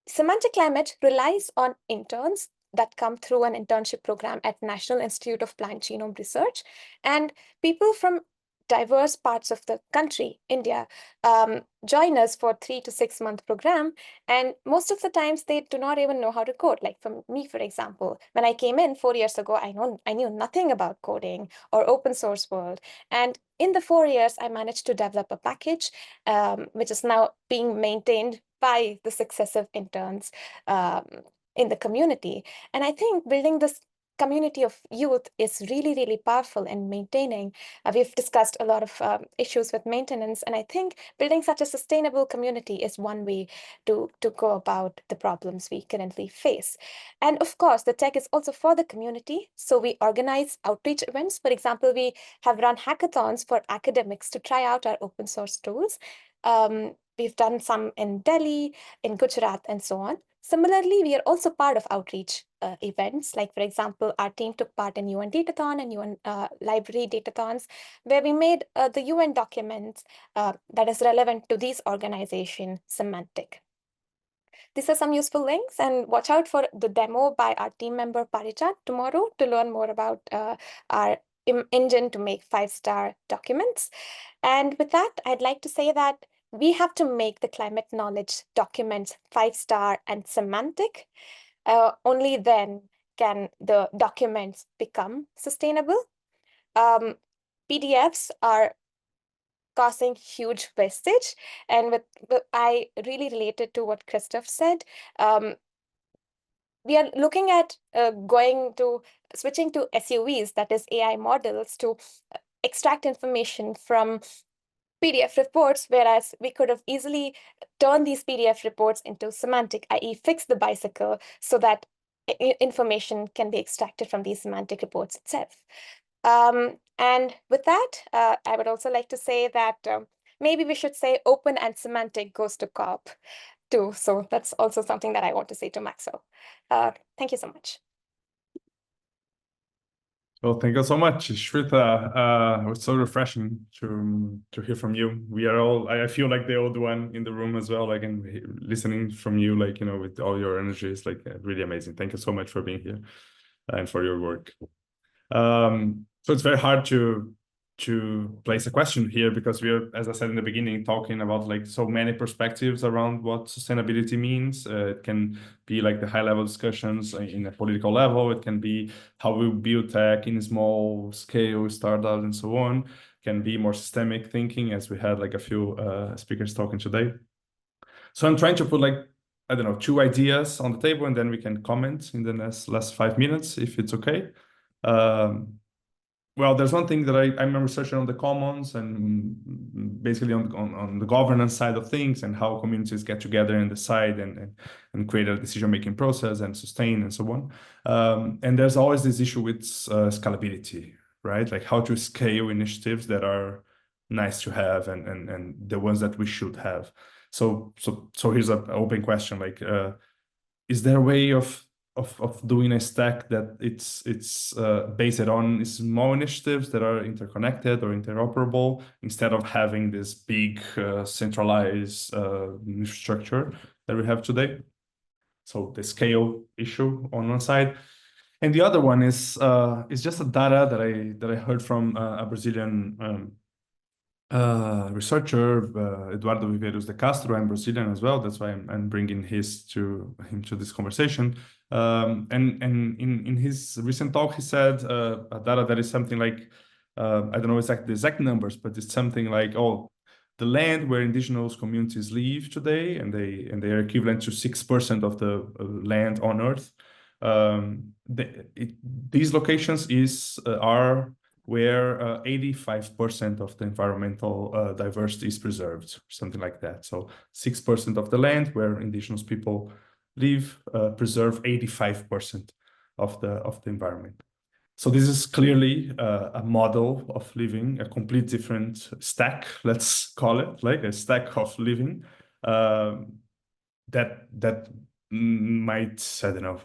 semanticClimate relies on interns that come through an internship program at National Institute of Plant Genome Research, and people from diverse parts of the country, India, join us for 3 to 6 month program. And most of the times they do not even know how to code. Like for me, for example, when I came in 4 years ago, I knew nothing about coding or open source world. And in the 4 years, I managed to develop a package, which is now being maintained by the successive interns in the community. And I think building this community of youth is really, really powerful in maintaining. We've discussed a lot of issues with maintenance, and I think building such a sustainable community is one way to go about the problems we currently face. And of course, the tech is also for the community. So we organize outreach events. For example, we have run hackathons for academics to try out our open source tools. We've done some in Delhi, in Gujarat, and so on. Similarly, we are also part of outreach events. Like, for example, our team took part in UN Datathon and UN Library Datathons, where we made the UN documents that is relevant to these organizations semantic. These are some useful links, and watch out for the demo by our team member Parijat tomorrow to learn more about our engine to make 5-star documents. And with that, I'd like to say that we have to make the climate knowledge documents 5-star and semantic. Only then can the documents become sustainable. PDFs are causing huge wastage. And I really related to what Christoph said. We are looking at switching to SUVs, that is AI models, to extract information from PDF reports, whereas we could have easily turned these PDF reports into semantic, i.e. fix the bicycle so that information can be extracted from these semantic reports itself. And with that, I would also like to say that maybe we should say open and semantic goes to COP too. So that's also something that I want to say to Maxwell. Thank you so much. Well, thank you so much, Shweata. It was so refreshing to hear from you. We are all, I feel like the old one in the room as well, like, and listening from you, like, you know, with all your energy is like really amazing. Thank you so much for being here and for your work. So it's very hard to place a question here because we are, as I said in the beginning, talking about like so many perspectives around what sustainability means. It can be like the high-level discussions in a political level. It can be how we build tech in small scale startups and so on. It can be more systemic thinking, as we had like a few speakers talking today. So I'm trying to put like, I don't know, 2 ideas on the table, and then we can comment in the last 5 minutes if it's okay. Well, there's one thing that I'm researching on the commons and basically on the governance side of things and how communities get together and decide and create a decision-making process and sustain and so on. And there's always this issue with scalability, right? Like how to scale initiatives that are nice to have and the ones that we should have. So here's an open question, like, is there a way of doing a stack that it's based on small initiatives that are interconnected or interoperable instead of having this big centralized structure that we have today? So the scale issue on one side, and the other one is just a data that I heard from a Brazilian researcher, Eduardo Viveiros de Castro. I'm Brazilian as well. That's why I'm bringing him to this conversation. And in his recent talk, he said data that is something like, I don't know the exact numbers, but it's something like, oh, the land where indigenous communities live today, and they are equivalent to 6% of the land on Earth. These locations are where 85% of the environmental diversity is preserved, something like that. So 6% of the land where indigenous people live preserve 85% of the environment. So this is clearly a model of living, a complete different stack, let's call it, like a stack of living that might, I don't know,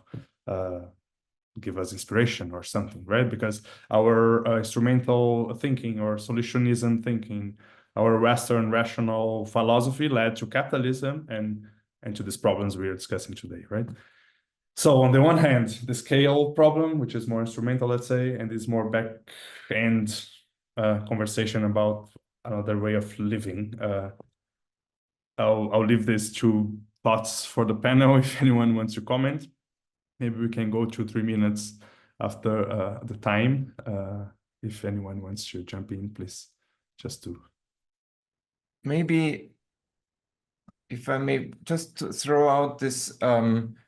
give us inspiration or something, right? Because our instrumental thinking or solutionism thinking, our Western rational philosophy led to capitalism and to these problems we are discussing today, right? So on the one hand, the scale problem, which is more instrumental, let's say, and is more back-end conversation about another way of living. I'll leave these two thoughts for the panel if anyone wants to comment. Maybe we can go 2-3 minutes after the time. If anyone wants to jump in, please, just to. Maybe if I may just throw out this,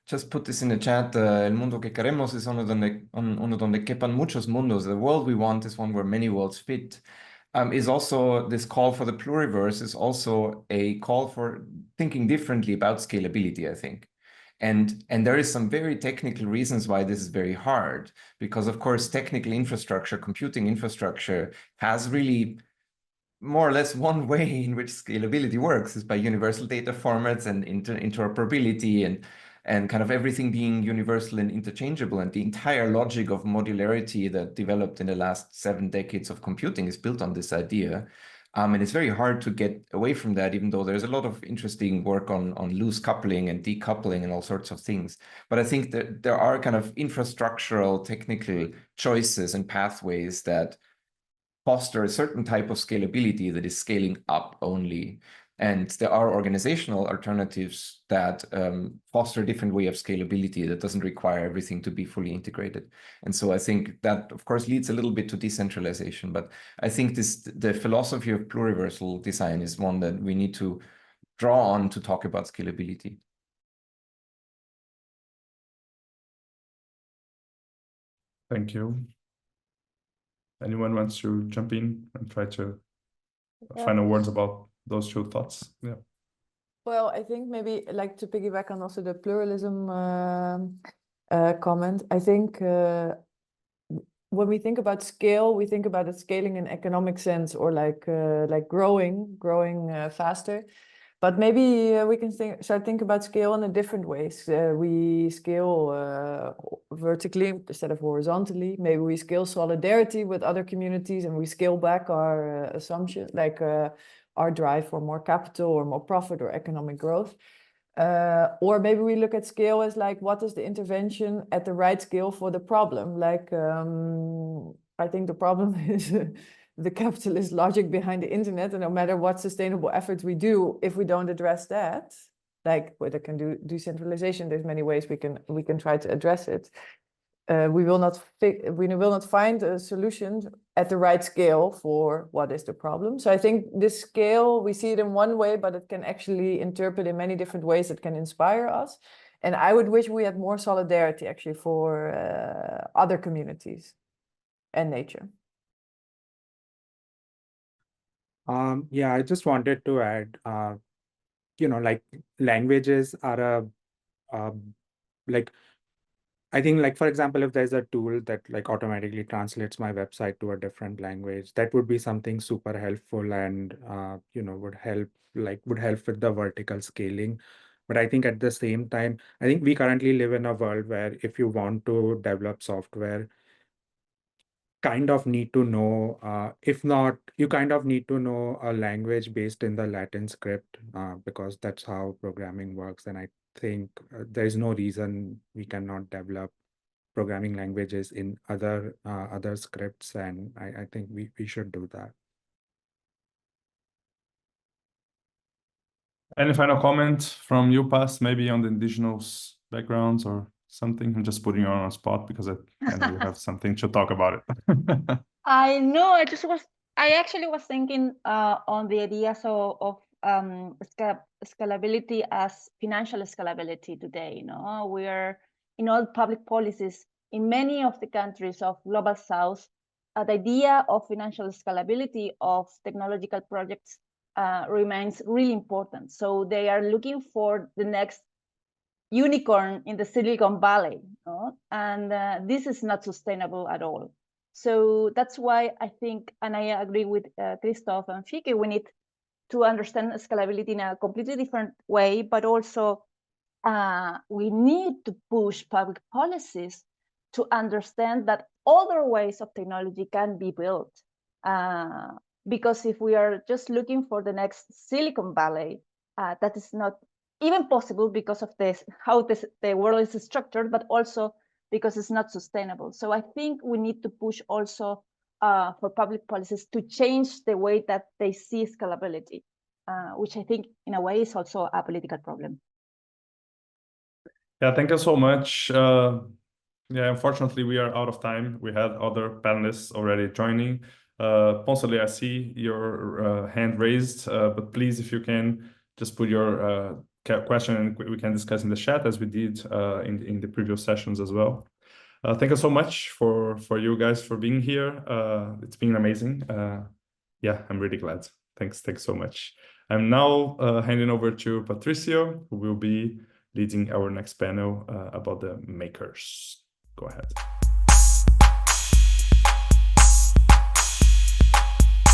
just put this in the chat. El mundo que queremos es uno donde quepan muchos mundos. The world we want is one where many worlds fit. Is also this call for the pluriverse is also a call for thinking differently about scalability, I think. And there is some very technical reasons why this is very hard, because of course, technical infrastructure, computing infrastructure has really more or less one way in which scalability works is by universal data formats and interoperability and kind of everything being universal and interchangeable. And the entire logic of modularity that developed in the last 7 decades of computing is built on this idea. And it's very hard to get away from that, even though there's a lot of interesting work on loose coupling and decoupling and all sorts of things. But I think that there are kind of infrastructural technical choices and pathways that foster a certain type of scalability that is scaling up only. And there are organizational alternatives that foster a different way of scalability that doesn't require everything to be fully integrated. And so I think that, of course, leads a little bit to decentralization. But I think the philosophy of pluriversal design is one that we need to draw on to talk about scalability. Thank you. Anyone wants to jump in and try to final words about those two thoughts? Yeah. Well, I think maybe like to piggyback on also the pluralism comment. I think when we think about scale, we think about it scaling in economic sense or like growing faster. But maybe we can think about scale in a different ways. We scale vertically instead of horizontally. Maybe we scale solidarity with other communities, and we scale back our assumption, like our drive for more capital or more profit or economic growth. Or maybe we look at scale as like, what is the intervention at the right scale for the problem? Like, I think the problem is the capitalist logic behind the internet, and no matter what sustainable efforts we do, if we don't address that, like whether can do decentralization, there's many ways we can try to address it. We will not find a solution at the right scale for what is the problem. So I think this scale, we see it in one way, but it can actually interpret in many different ways that can inspire us. And I would wish we had more solidarity actually for other communities and nature. Yeah, I just wanted to add, like languages are like, I think like, for example, if there's a tool that like automatically translates my website to a different language, that would be something super helpful and, would help with the vertical scaling. But I think at the same time, I think we currently live in a world where if you want to develop software, kind of need to know, if not, you kind of need to know a language based in the Latin script, because that's how programming works. And I think there's no reason we cannot develop programming languages in other scripts, and I think we should do that. Any final comment from you, Pas, maybe on the indigenous backgrounds or something? I'm just putting you on a spot because I know you have something to talk about it. I know. I actually was thinking on the ideas of scalability as financial scalability today. We are in all public policies in many of the countries of Global South. The idea of financial scalability of technological projects remains really important. So they are looking for the next unicorn in the Silicon Valley, and this is not sustainable at all. So that's why I think, and I agree with Christoph and Fieke, we need to understand scalability in a completely different way, but also we need to push public policies to understand that other ways of technology can be built. Because if we are just looking for the next Silicon Valley, that is not even possible because of how the world is structured, but also because it's not sustainable. So I think we need to push also for public policies to change the way that they see scalability, which I think in a way is also a political problem. Yeah, thank you so much. Yeah, unfortunately, we are out of time. We had other panelists already joining. Possibly, I see your hand raised, but please, if you can, just put your question and we can discuss in the chat as we did in the previous sessions as well. Thank you so much for you guys for being here. It's been amazing. Yeah, I'm really glad. Thanks so much. I'm now handing over to Patricio, who will be leading our next panel about the makers. Go ahead.